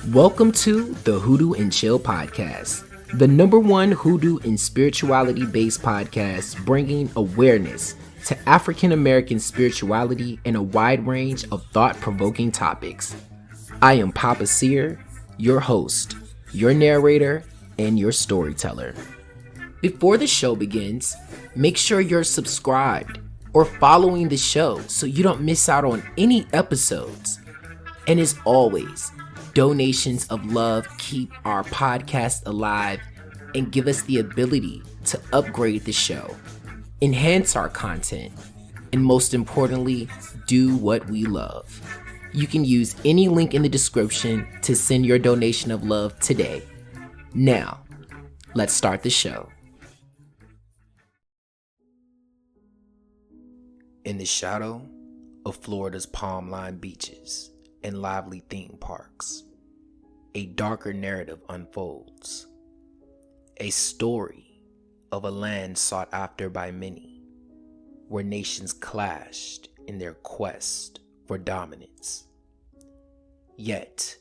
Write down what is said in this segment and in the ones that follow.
Welcome to the Hoodoo and Chill podcast, the number one hoodoo and spirituality based podcast bringing awareness to African American spirituality in a wide range of thought provoking topics. I am Papa Seer, your host, your narrator, and your storyteller. Before the show begins, make sure you're subscribed or following the show so you don't miss out on any episodes. And as always, donations of love keep our podcast alive and give us the ability to upgrade the show, enhance our content, and most importantly, do what we love. You can use any link in the description to send your donation of love today. Now, let's start the show. In the shadow of Florida's palm-lined beaches and lively theme parks, a darker narrative unfolds. A story of a land sought after by many, where nations clashed in their quest for dominance. Yet,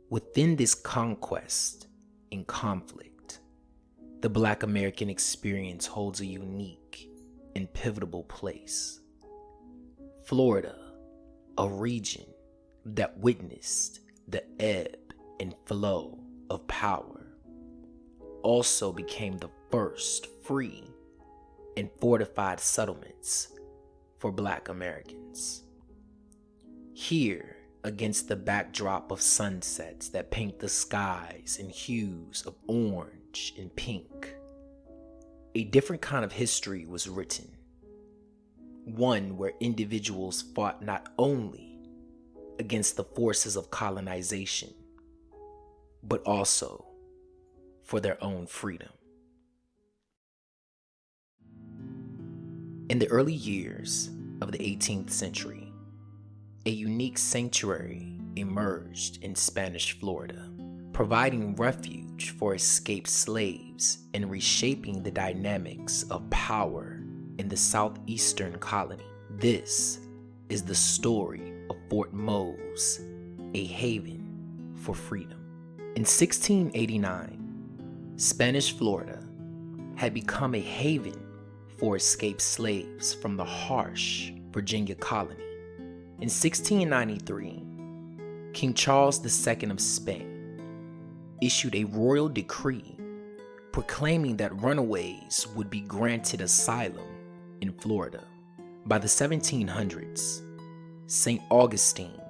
within this conquest and conflict, the Black American experience holds a unique and pivotal place. Florida, a region that witnessed the ebb and flow of power, also became the first free and fortified settlements for Black Americans. Here, against the backdrop of sunsets that paint the skies in hues of orange and pink, a different kind of history was written. One where individuals fought not only against the forces of colonization, but also for their own freedom. In the early years of the 18th century, a unique sanctuary emerged in Spanish Florida, providing refuge for escaped slaves and reshaping the dynamics of power in the southeastern colony. This is the story of Fort Mose, a haven for freedom. In 1689, Spanish Florida had become a haven for escaped slaves from the harsh Virginia colony. In 1693, King Charles II of Spain issued a royal decree proclaiming that runaways would be granted asylum in Florida. By the 1700s, St. Augustine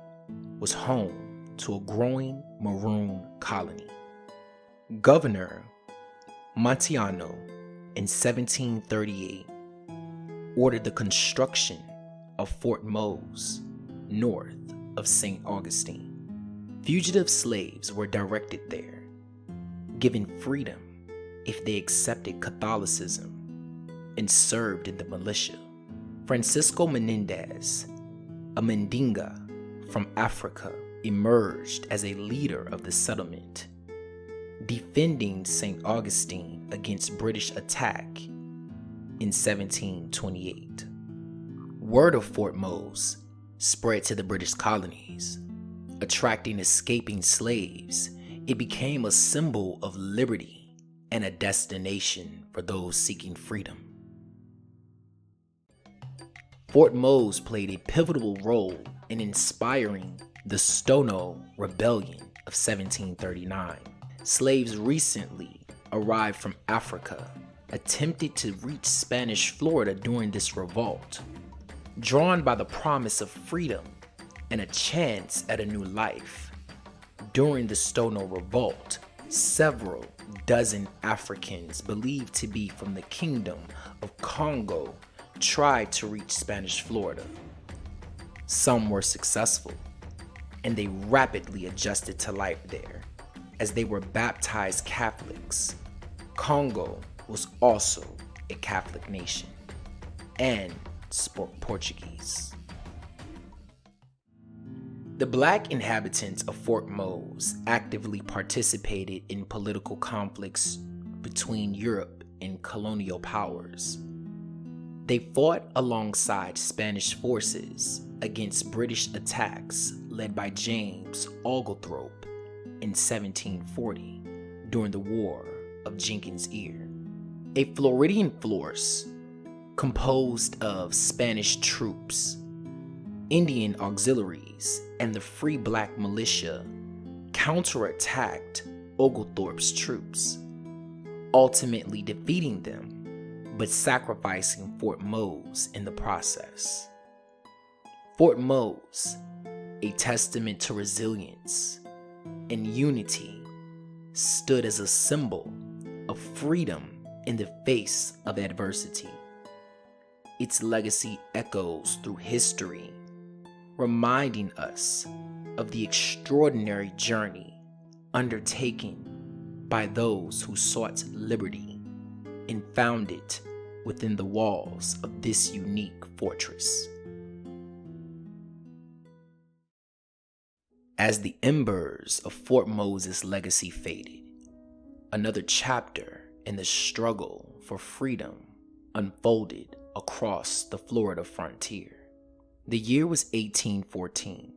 was home to a growing maroon colony. Governor Montiano in 1738 ordered the construction of Fort Mose north of St. Augustine. Fugitive slaves were directed there, given freedom if they accepted Catholicism and served in the militia. Francisco Menendez, a Mandinga from Africa, emerged as a leader of the settlement, defending St. Augustine against British attack in 1728. Word of Fort Mose spread to the British colonies, attracting escaping slaves. It became a symbol of liberty and a destination for those seeking freedom. Fort Mose played a pivotal role in inspiring the Stono Rebellion of 1739. Slaves recently arrived from Africa attempted to reach Spanish Florida during this revolt. Drawn by the promise of freedom and a chance at a new life, during the Stono Revolt, several dozen Africans believed to be from the Kingdom of Congo tried to reach Spanish Florida. Some were successful, and they rapidly adjusted to life there, as they were baptized Catholics. Congo was also a Catholic nation, and spoke Portuguese. The Black inhabitants of Fort Mose actively participated in political conflicts between Europe and colonial powers. They fought alongside Spanish forces against British attacks led by James Oglethorpe in 1740 during the War of Jenkins' Ear. A Floridian force composed of Spanish troops, Indian auxiliaries, and the Free Black militia counterattacked Oglethorpe's troops, ultimately defeating them, but sacrificing Fort Mose in the process. Fort Mose, a testament to resilience and unity, stood as a symbol of freedom in the face of adversity. Its legacy echoes through history, reminding us of the extraordinary journey undertaken by those who sought liberty and found it within the walls of this unique fortress. As the embers of Fort Mose's legacy faded, another chapter in the struggle for freedom unfolded across the Florida frontier. The year was 1814,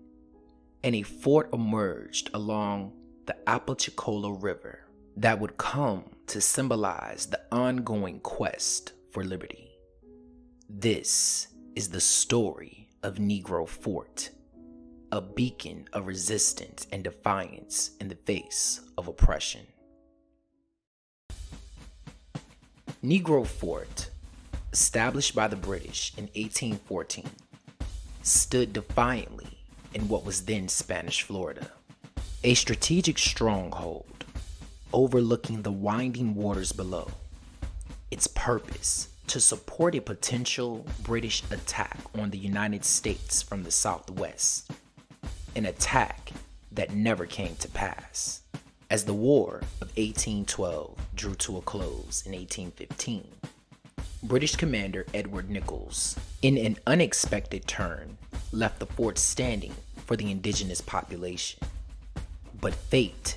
and a fort emerged along the Apalachicola River that would come to symbolize the ongoing quest for liberty. This is the story of Negro Fort, a beacon of resistance and defiance in the face of oppression. Negro Fort, established by the British in 1814, stood defiantly in what was then Spanish Florida, a strategic stronghold overlooking the winding waters below. Its purpose to support a potential British attack on the United States from the southwest, an attack that never came to pass. As the War of 1812 drew to a close in 1815, British commander Edward Nichols, in an unexpected turn, left the fort standing for the indigenous population. But fate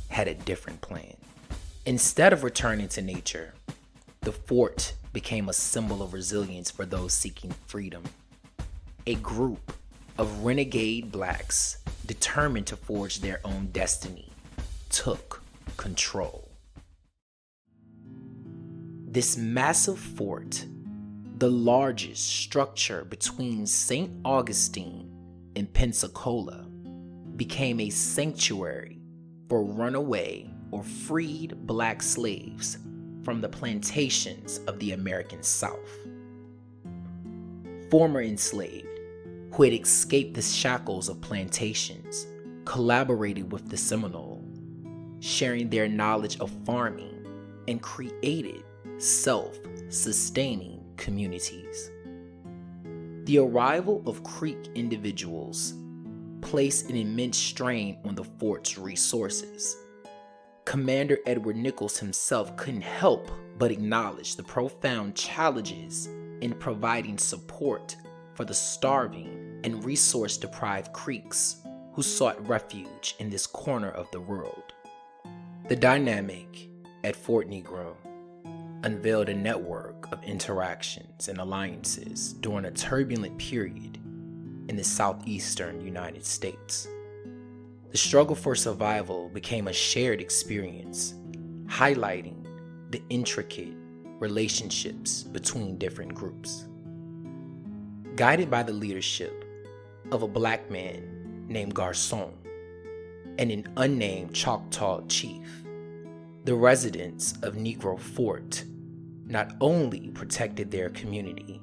had a different plan. Instead of returning to nature, the fort became a symbol of resilience for those seeking freedom. A group of renegade blacks determined to forge their own destiny took control. This massive fort, the largest structure between St. Augustine and Pensacola, became a sanctuary for runaway or freed black slaves from the plantations of the American South. Former enslaved who had escaped the shackles of plantations collaborated with the Seminole, sharing their knowledge of farming, and created self-sustaining communities. The arrival of Creek individuals placed an immense strain on the fort's resources. Commander Edward Nichols himself couldn't help but acknowledge the profound challenges in providing support for the starving and resource-deprived Creeks who sought refuge in this corner of the world. The dynamic at Fort Negro unveiled a network of interactions and alliances during a turbulent period in the southeastern United States. The struggle for survival became a shared experience, highlighting the intricate relationships between different groups. Guided by the leadership of a black man named Garçon and an unnamed Choctaw chief, the residents of Negro Fort not only protected their community,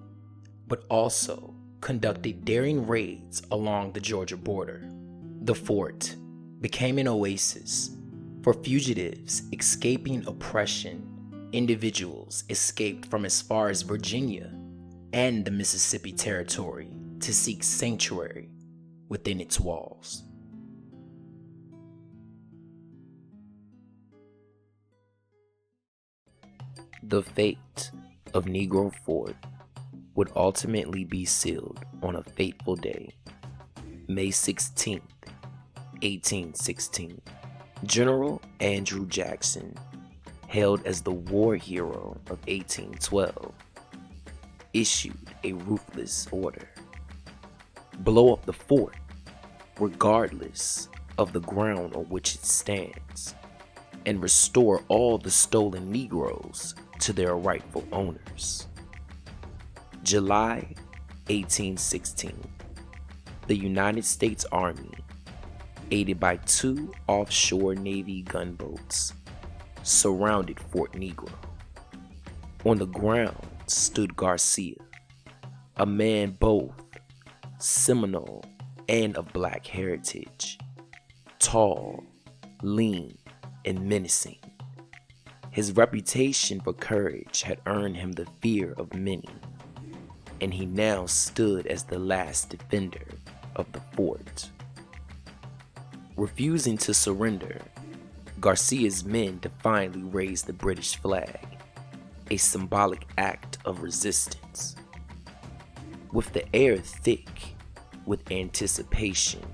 but also conducted daring raids along the Georgia border. The fort became an oasis for fugitives escaping oppression. Individuals escaped from as far as Virginia and the Mississippi Territory to seek sanctuary within its walls. The fate of Negro Fort would ultimately be sealed on a fateful day, May 16th, 1816. General Andrew Jackson, hailed as the war hero of 1812, issued a ruthless order: blow up the fort, regardless of the ground on which it stands and restore all the stolen Negroes to their rightful owners. July 1816, the United States Army, aided by 2 offshore Navy gunboats, surrounded Fort Negro. On the ground stood Garcia, a man both Seminole and of black heritage, tall, lean, and menacing. His reputation for courage had earned him the fear of many, and he now stood as the last defender of the fort. Refusing to surrender, Garcia's men defiantly raised the British flag, a symbolic act of resistance. With the air thick with anticipation,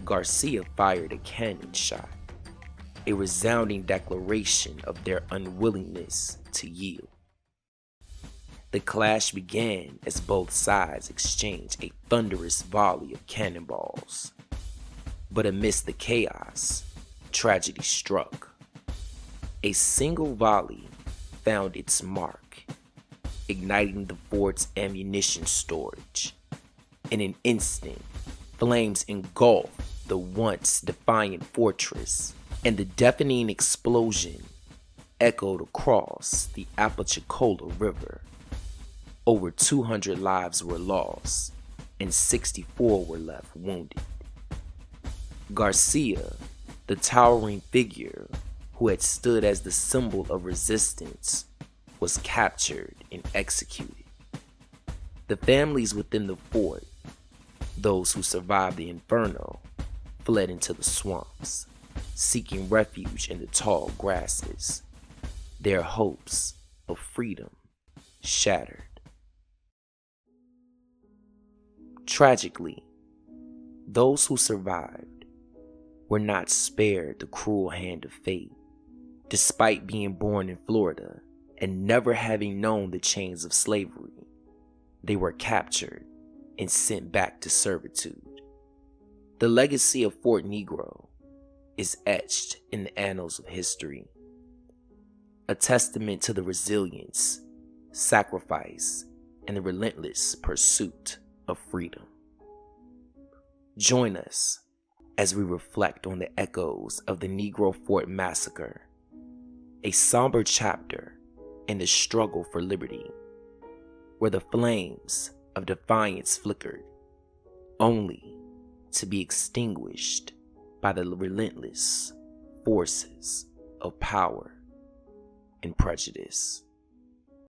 Garcia fired a cannon shot, a resounding declaration of their unwillingness to yield. The clash began as both sides exchanged a thunderous volley of cannonballs. But amidst the chaos, tragedy struck. A single volley found its mark, igniting the fort's ammunition storage. In an instant, flames engulfed the once defiant fortress, and the deafening explosion echoed across the Apalachicola River. Over 200 lives were lost, and 64 were left wounded. Garcia, the towering figure who had stood as the symbol of resistance, was captured and executed. The families within the fort, those who survived the inferno, fled into the swamps, seeking refuge in the tall grasses, their hopes of freedom shattered. Tragically, those who survived were not spared the cruel hand of fate. Despite being born in Florida and never having known the chains of slavery, they were captured and sent back to servitude. The legacy of Fort Negro is etched in the annals of history, a testament to the resilience, sacrifice, and the relentless pursuit of freedom. Join us as we reflect on the echoes of the Negro Fort Massacre, a somber chapter in the struggle for liberty, where the flames of defiance flickered, only to be extinguished by the relentless forces of power and prejudice.